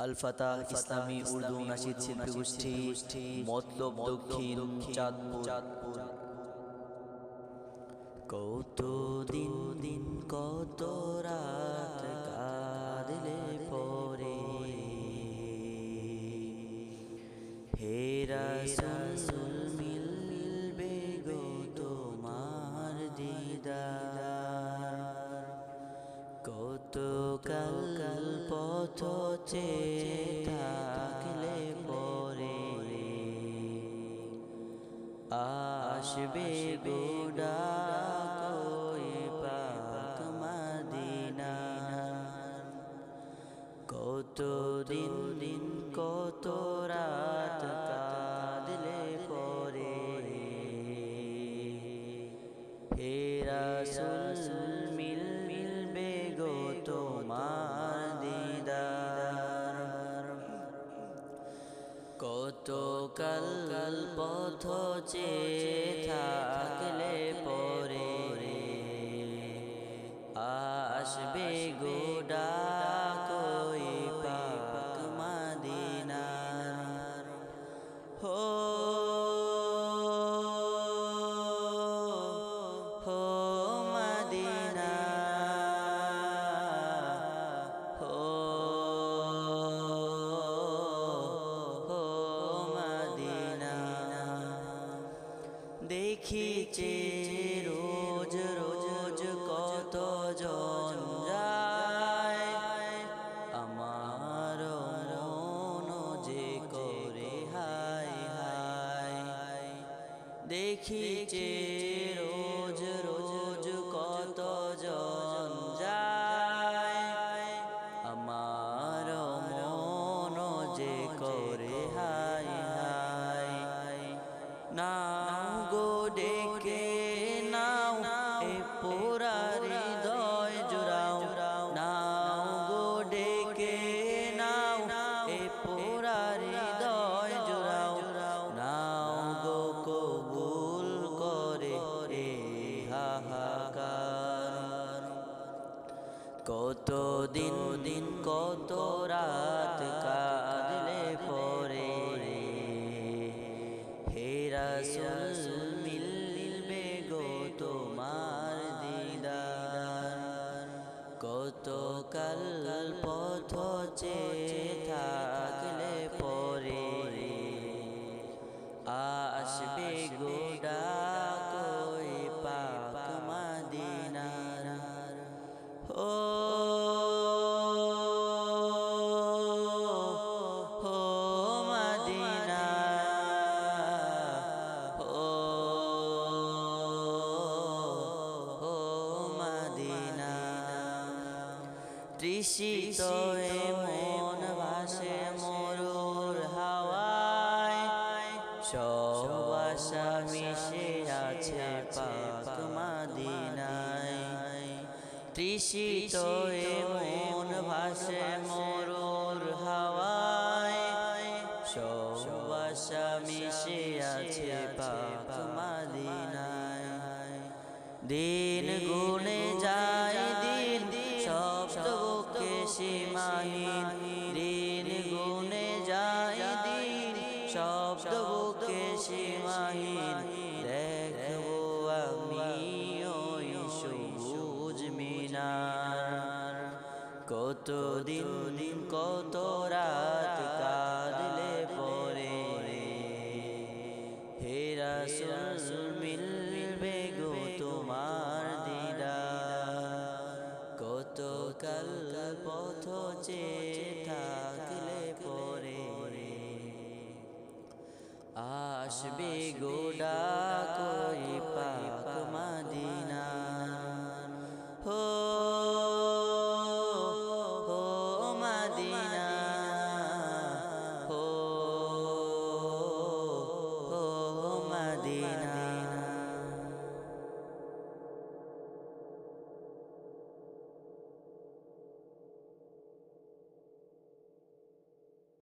আল Fattah ইসলামী উর্দু নাশিদ শিল্পী গোষ্ঠী মতলব দক্ষিণ চাঁদপুর। কত দিন কত রাত কাঁদলে পরে, হে রাসূল মিলবে গো তোমার দিদার। কত কাল পথ চেয়ে থাকলে পরে, আসবে গো ডাক ওই পাক মদিনার। কত দিন কত রাত কাঁদলে পরে, হে রাসূল মিলবে গো তোমার দিদার। কত কাল পথ চেয়ে থাকলে পরে, আসবে গো ডাক ওই পাক মদিনার। হো হো মদিনা, হো হো মদিনা। দেখিছে রোজ রোজ কত জন যায়, আমার মন যে করে হায় হায়। দেখিছে রোজ রোজ কত জন যায়, আমার মন যে করে হায় হায়। নাও গো ডেকে নাও এ পোড়া হৃদয় জুড়াও, নাও গো ডেকে নাও এ পোড়া হৃদয় জুড়াও, নাও গো কবুল করে এ হাহাকার। কত দিন কত রাত কাঁদলে পরে, হে রাসূল মিলবে গো তোমার দিদার। কত কাল পথ চেয়ে থাকলে পরে, আসবে গো ডাক ওই পাক মদিনার। ও হো মদিনা, হো হো মদিনা। তৃষিত এ মন ভাসে মরুর হাওয়ায়, সব আশা মিশে আছে পাক মদিনায়। তৃষিত এ মন ভাসে মরুর হাওয়ায়, সব আশা মিশে আছে পাক মদিনায়। দিন গুনে যায় দিন শব্দ বুকে সীমাহীন, দিন গুনে যায় দিন শব্দ বুকে সীমাহীন। দেখবো আমি ওই সবুজ মিনার। কত দিন কত রাত কাঁদলে পরে, হে রাসূল মিলবে গো তোমার দিদার। কত কাল পথ চেয়ে থাকলে পরে, আসবে গো ডাক